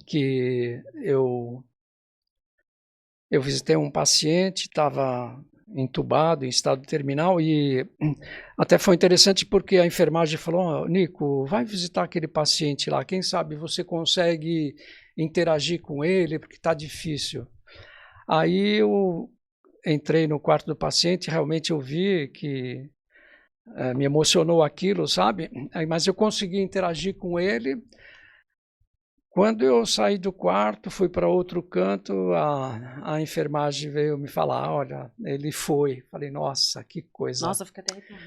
Speaker 2: que eu visitei um paciente, estava entubado, em estado terminal, e até foi interessante porque a enfermagem falou, Nico, vai visitar aquele paciente lá, quem sabe você consegue interagir com ele, porque está difícil. Aí eu entrei no quarto do paciente, realmente eu vi que me emocionou aquilo, sabe? Mas eu consegui interagir com ele. Quando eu saí do quarto, fui para outro canto, a enfermagem veio me falar, olha, ele foi. Falei, nossa, que coisa.
Speaker 1: Nossa, fica até arrepiado.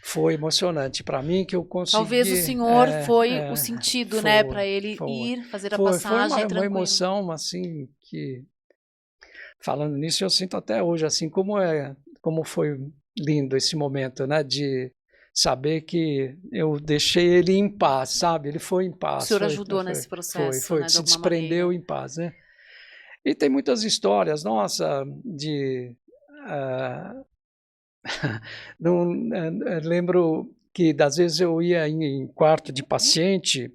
Speaker 2: Foi emocionante para mim que eu consegui...
Speaker 1: Talvez o senhor foi o sentido, né, para ele ir fazer a passagem
Speaker 2: foi uma emoção, assim, que... Falando nisso, eu sinto até hoje, assim, como foi lindo esse momento, né, de saber que eu deixei ele em paz, sabe? Ele foi em paz.
Speaker 1: O senhor ajudou nesse processo, né, de
Speaker 2: se
Speaker 1: alguma
Speaker 2: desprendeu
Speaker 1: maneira.
Speaker 2: em paz, né? E tem muitas histórias, nossa, lembro que das vezes eu ia em quarto de paciente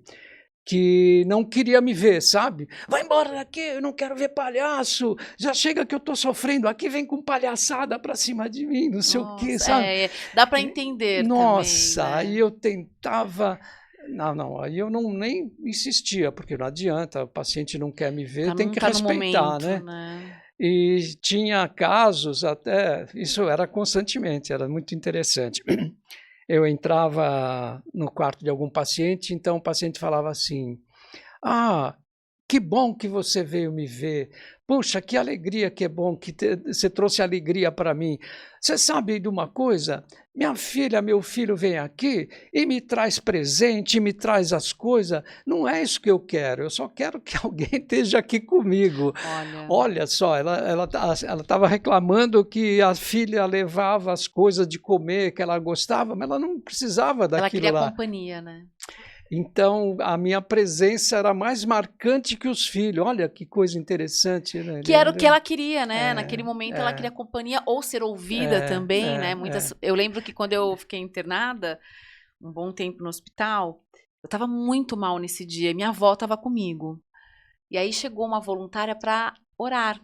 Speaker 2: que não queria me ver, sabe? Vai embora daqui, eu não quero ver palhaço, já chega que eu estou sofrendo aqui, vem com palhaçada para cima de mim, não sei o quê, sabe?
Speaker 1: Dá para entender
Speaker 2: Nossa,
Speaker 1: também, né?
Speaker 2: aí eu tentava... Não, aí eu nem insistia, porque não adianta, o paciente não quer me ver, tem que respeitar,
Speaker 1: momento,
Speaker 2: né? E tinha casos até, isso era constantemente, era muito interessante. Eu entrava no quarto de algum paciente, então o paciente falava assim, que bom que você veio me ver. Puxa, que alegria, que é bom que você trouxe alegria para mim. Você sabe de uma coisa? Minha filha, meu filho vem aqui e me traz presente, me traz as coisas. Não é isso que eu quero, eu só quero que alguém esteja aqui comigo. Olha só, ela estava reclamando que a filha levava as coisas de comer que ela gostava, mas ela não precisava daquilo lá.
Speaker 1: Ela queria companhia, né?
Speaker 2: Então, a minha presença era mais marcante que os filhos. Olha que coisa interessante, né?
Speaker 1: Que era o que ela queria, né? Naquele momento ela queria companhia ou ser ouvida também, né? Eu lembro que quando eu fiquei internada, um bom tempo no hospital, eu estava muito mal nesse dia. Minha avó estava comigo. E aí chegou uma voluntária para orar.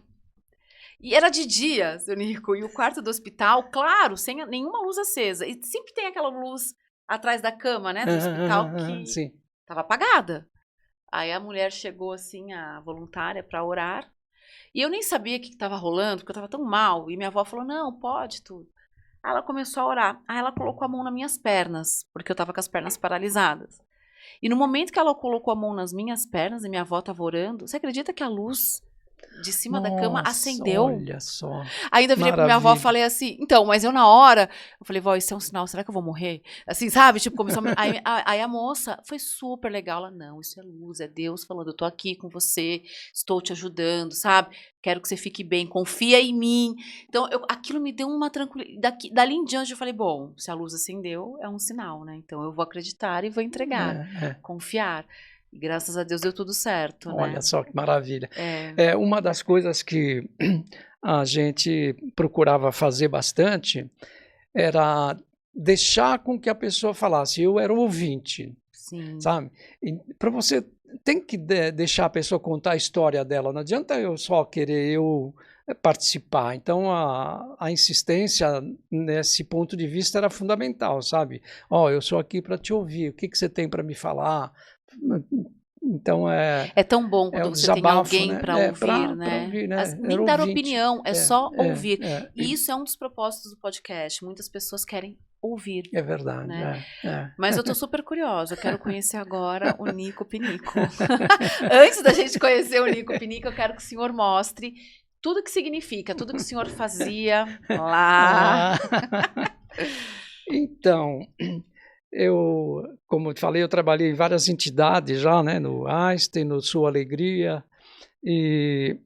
Speaker 1: E era de dia, seu Nico, e o quarto do hospital, claro, sem nenhuma luz acesa. E sempre tem aquela luz atrás da cama, né, do hospital, que estava apagada. Aí a mulher chegou assim, a voluntária, para orar. E eu nem sabia o que estava rolando, porque eu estava tão mal. E minha avó falou, não, pode tudo. Aí ela começou a orar. Aí ela colocou a mão nas minhas pernas, porque eu estava com as pernas paralisadas. E no momento que ela colocou a mão nas minhas pernas e minha avó estava orando, você acredita que a luz de cima da cama acendeu?
Speaker 2: Olha só.
Speaker 1: Ainda virei pra minha avó e falei assim, então, mas eu na hora, eu falei, vó, isso é um sinal, será que eu vou morrer? Assim, sabe? Tipo, começou aí a moça foi super legal, ela, não, isso é luz, é Deus falando, eu tô aqui com você, estou te ajudando, sabe? Quero que você fique bem, confia em mim. Então, aquilo me deu uma tranquilidade. Dali em diante eu falei, bom, se a luz acendeu, é um sinal, né? Então eu vou acreditar e vou entregar, confiar. E graças a Deus deu tudo certo, né?
Speaker 2: Olha só que maravilha. Uma das coisas que a gente procurava fazer bastante era deixar com que a pessoa falasse, eu era o ouvinte,
Speaker 1: Sim.
Speaker 2: sabe? Para você tem que deixar a pessoa contar a história dela, não adianta eu só querer participar. Então a insistência nesse ponto de vista era fundamental, sabe? Ó, eu sou aqui para te ouvir, o que você tem para me falar? Então
Speaker 1: É tão bom quando
Speaker 2: um
Speaker 1: você tem
Speaker 2: desabafo,
Speaker 1: alguém
Speaker 2: né?
Speaker 1: para ouvir, né?
Speaker 2: Ouvir, né?
Speaker 1: Nem
Speaker 2: Era
Speaker 1: dar
Speaker 2: ouvinte.
Speaker 1: opinião, é só ouvir.
Speaker 2: É.
Speaker 1: E isso é um dos propósitos do podcast. Muitas pessoas querem ouvir.
Speaker 2: É verdade,
Speaker 1: né?
Speaker 2: é.
Speaker 1: Mas eu tô super curiosa, eu quero conhecer agora o Nico Pinico. Antes da gente conhecer o Nico Pinico, eu quero que o senhor mostre tudo que significa, tudo que o senhor fazia lá.
Speaker 2: Então, como eu falei, eu trabalhei em várias entidades já, né? No Einstein, no Sul Alegria, e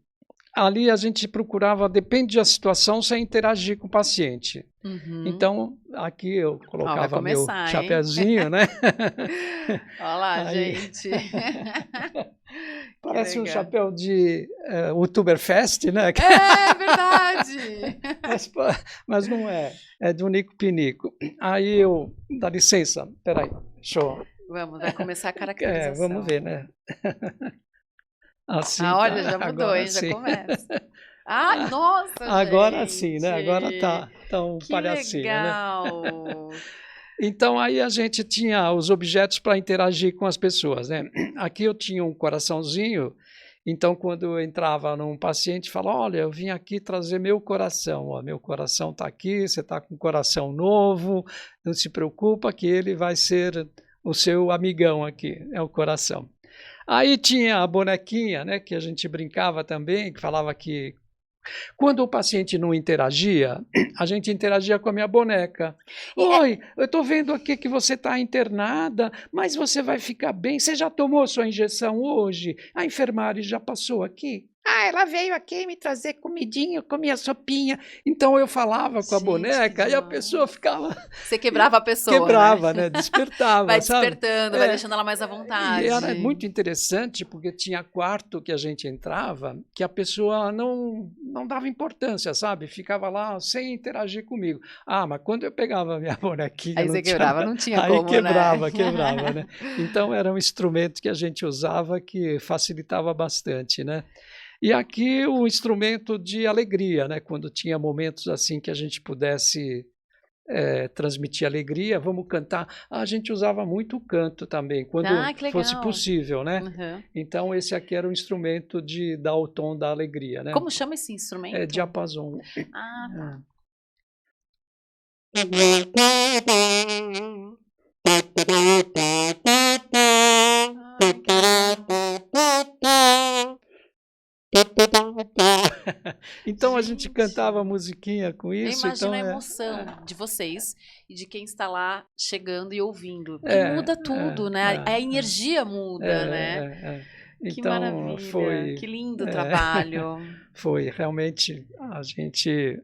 Speaker 2: ali a gente procurava, depende da situação, sem interagir com o paciente.
Speaker 1: Uhum.
Speaker 2: Então, aqui eu colocava meu chapeuzinho, né?
Speaker 1: Olha lá, gente.
Speaker 2: Parece um chapéu de Oktoberfest, né?
Speaker 1: É verdade!
Speaker 2: mas não é, é do Nico Pinico. Aí dá licença, peraí, deixa eu...
Speaker 1: Vamos, vai começar a caracterização.
Speaker 2: Vamos ver, né? Assim,
Speaker 1: olha, já mudou, hein? Já começa. Nossa,
Speaker 2: agora
Speaker 1: gente.
Speaker 2: sim, né? Agora tá um palhacinho,
Speaker 1: legal.
Speaker 2: Né? Então, aí a gente tinha os objetos para interagir com as pessoas, né? Aqui eu tinha um coraçãozinho, então quando eu entrava num paciente, falava, olha, eu vim aqui trazer meu coração, ó, meu coração está aqui, você está com um coração novo, não se preocupa que ele vai ser o seu amigão aqui, é o coração. Aí tinha a bonequinha, né, que a gente brincava também, que falava que quando o paciente não interagia, a gente interagia com a minha boneca. Oi, eu estou vendo aqui que você está internada, mas você vai ficar bem. Você já tomou sua injeção hoje? A enfermagem já passou aqui? Ela veio aqui me trazer comidinha, eu comia sopinha. Então eu falava com a boneca e a pessoa ficava...
Speaker 1: Você quebrava a pessoa,
Speaker 2: Quebrava, né? Despertava,
Speaker 1: vai
Speaker 2: sabe?
Speaker 1: Despertando, vai deixando ela mais à vontade.
Speaker 2: E era muito interessante, porque tinha quarto que a gente entrava, que a pessoa não dava importância, sabe? Ficava lá sem interagir comigo. Mas quando eu pegava a minha bonequinha...
Speaker 1: Aí você quebrava, não tinha
Speaker 2: como,
Speaker 1: né?
Speaker 2: Quebrava, né? Então era um instrumento que a gente usava que facilitava bastante, né? E aqui o instrumento de alegria, né? Quando tinha momentos assim que a gente pudesse transmitir alegria, vamos cantar. A gente usava muito o canto também, quando fosse possível, né?
Speaker 1: Uhum.
Speaker 2: Então esse aqui era o instrumento de dar o tom da alegria, né?
Speaker 1: Como chama esse instrumento?
Speaker 2: É diapasão.
Speaker 1: Tá.
Speaker 2: Então a gente cantava musiquinha com isso.
Speaker 1: Eu imagino
Speaker 2: então,
Speaker 1: a emoção de vocês e de quem está lá chegando e ouvindo. Que muda tudo, né? A energia muda, né? Que
Speaker 2: então,
Speaker 1: maravilha, que lindo trabalho.
Speaker 2: Foi, realmente, a gente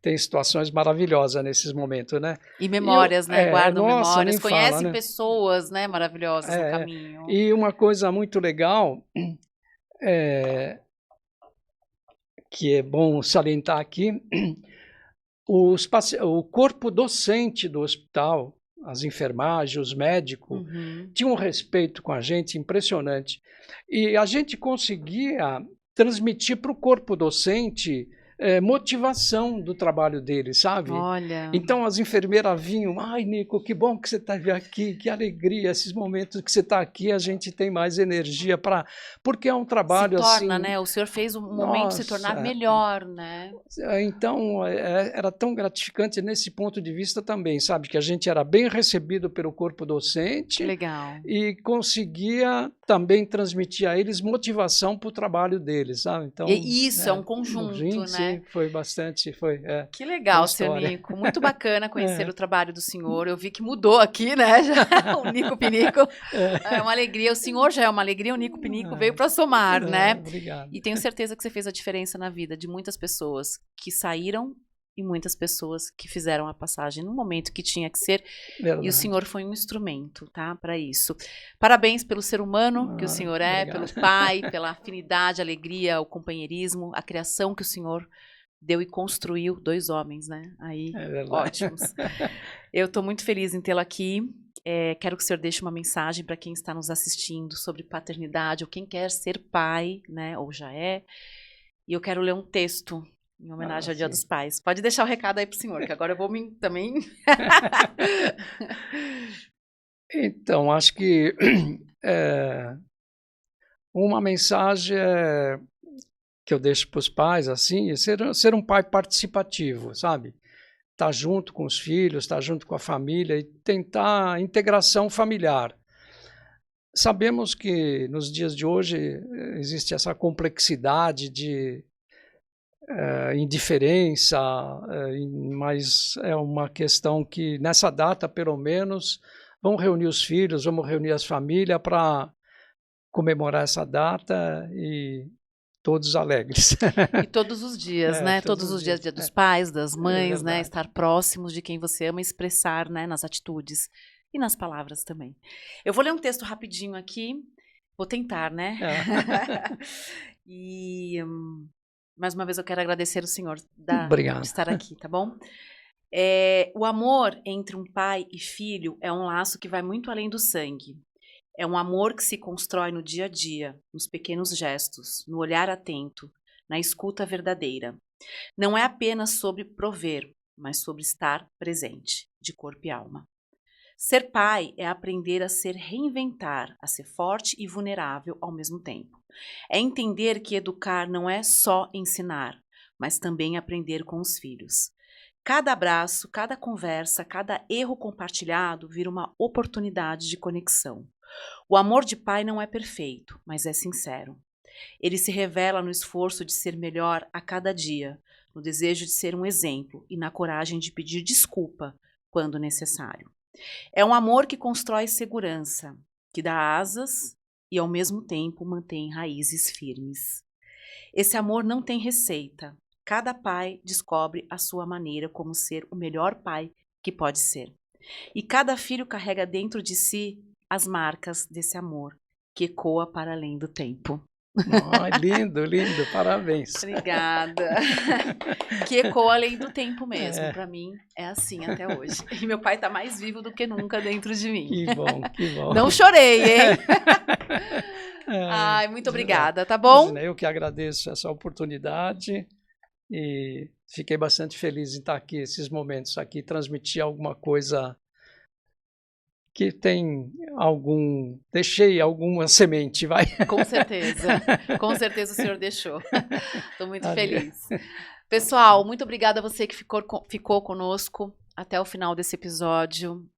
Speaker 2: tem situações maravilhosas nesses momentos, né?
Speaker 1: E memórias, né? Guardam memórias, conhecem
Speaker 2: né?
Speaker 1: pessoas, né? Maravilhosas no caminho.
Speaker 2: E uma coisa muito legal, que é bom salientar aqui, o corpo docente do hospital, as enfermagens, os médicos, tinham um respeito com a gente impressionante. E a gente conseguia transmitir para o corpo docente motivação do trabalho dele, sabe?
Speaker 1: Olha.
Speaker 2: Então as enfermeiras vinham, ai, Nico, que bom que você está aqui, que alegria, esses momentos que você está aqui, a gente tem mais energia para... Porque é um trabalho
Speaker 1: se torna,
Speaker 2: assim...
Speaker 1: né? O senhor fez o momento se tornar melhor, né?
Speaker 2: Então, era tão gratificante nesse ponto de vista também, sabe? Que a gente era bem recebido pelo corpo docente.
Speaker 1: Que legal.
Speaker 2: E conseguia também transmitir a eles motivação para o trabalho deles, sabe? Então,
Speaker 1: e isso é um conjunto, né?
Speaker 2: Sim, foi bastante,
Speaker 1: Que legal, seu Nico. Muito bacana conhecer o trabalho do senhor. Eu vi que mudou aqui, né? O Nico Pinico. É uma alegria. O senhor já é uma alegria, o Nico Pinico veio para somar, né?
Speaker 2: Obrigado.
Speaker 1: E tenho certeza que você fez a diferença na vida de muitas pessoas que saíram e muitas pessoas que fizeram a passagem no momento que tinha que ser.
Speaker 2: Verdade.
Speaker 1: E o senhor foi um instrumento, tá? Para isso. Parabéns pelo ser humano que o senhor é,
Speaker 2: obrigado.
Speaker 1: pelo pai, pela afinidade, a alegria, o companheirismo, a criação que o senhor deu e construiu 2 homens, né? Aí,
Speaker 2: É verdade.
Speaker 1: ótimos. Eu estou muito feliz em tê-lo aqui. Quero que o senhor deixe uma mensagem para quem está nos assistindo sobre paternidade, ou quem quer ser pai, né? Ou já é. E eu quero ler um texto em homenagem ao Dia dos Pais. Pode deixar o recado aí para o senhor, que agora eu vou também...
Speaker 2: Então, acho que uma mensagem que eu deixo para os pais, assim, é ser um pai participativo, sabe? Estar junto com os filhos, estar junto com a família e tentar integração familiar. Sabemos que nos dias de hoje existe essa complexidade de indiferença, mas é uma questão que, nessa data, pelo menos, vamos reunir os filhos, vamos reunir as famílias para comemorar essa data e todos alegres.
Speaker 1: E todos os dias, né? Todos os dias, Dia dos Pais, das mães, né? Estar próximos de quem você ama, expressar, né? Nas atitudes e nas palavras também. Eu vou ler um texto rapidinho aqui, vou tentar, né? E mais uma vez eu quero agradecer o senhor de estar aqui, tá bom? O amor entre um pai e filho é um laço que vai muito além do sangue. É um amor que se constrói no dia a dia, nos pequenos gestos, no olhar atento, na escuta verdadeira. Não é apenas sobre prover, mas sobre estar presente, de corpo e alma. Ser pai é aprender a se reinventar, a ser forte e vulnerável ao mesmo tempo. É entender que educar não é só ensinar, mas também aprender com os filhos. Cada abraço, cada conversa, cada erro compartilhado vira uma oportunidade de conexão. O amor de pai não é perfeito, mas é sincero. Ele se revela no esforço de ser melhor a cada dia, no desejo de ser um exemplo e na coragem de pedir desculpa quando necessário. É um amor que constrói segurança, que dá asas e, ao mesmo tempo, mantém raízes firmes. Esse amor não tem receita. Cada pai descobre a sua maneira como ser o melhor pai que pode ser. E cada filho carrega dentro de si as marcas desse amor, que ecoa para além do tempo.
Speaker 2: Lindo, lindo, parabéns.
Speaker 1: Obrigada. Que ecoa além do tempo mesmo, para mim é assim até hoje. E meu pai está mais vivo do que nunca dentro de mim.
Speaker 2: Que bom, que bom.
Speaker 1: Não chorei, hein? Ai, muito obrigada, tá bom?
Speaker 2: Eu que agradeço essa oportunidade e fiquei bastante feliz em estar aqui, esses momentos aqui, transmitir alguma coisa que deixei alguma semente, vai.
Speaker 1: Com certeza o senhor deixou. Estou muito feliz. Pessoal, muito obrigada a você que ficou conosco até o final desse episódio.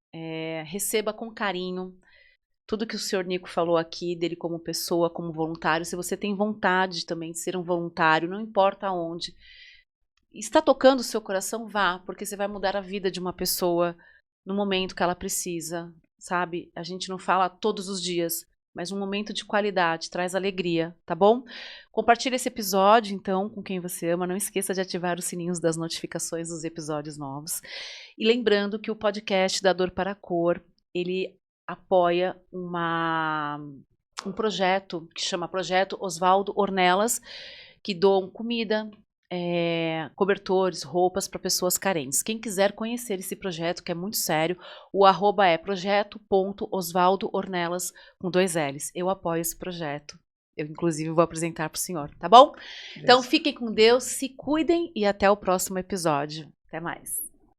Speaker 1: Receba com carinho tudo que o senhor Nico falou aqui, dele como pessoa, como voluntário. Se você tem vontade também de ser um voluntário, não importa onde, está tocando o seu coração, vá, porque você vai mudar a vida de uma pessoa no momento que ela precisa, sabe? A gente não fala todos os dias, mas um momento de qualidade traz alegria, tá bom? Compartilhe esse episódio, então, com quem você ama. Não esqueça de ativar os sininhos das notificações dos episódios novos. E lembrando que o podcast da Dor para a Cor, ele apoia um projeto que chama Projeto Oswaldo Ornelas, que doam comida, cobertores, roupas para pessoas carentes. Quem quiser conhecer esse projeto, que é muito sério, o @ é projeto.oswaldoornelas com 2 L's. Eu apoio esse projeto. Eu, inclusive, vou apresentar para o senhor, tá bom? Então, fiquem com Deus, se cuidem e até o próximo episódio. Até mais.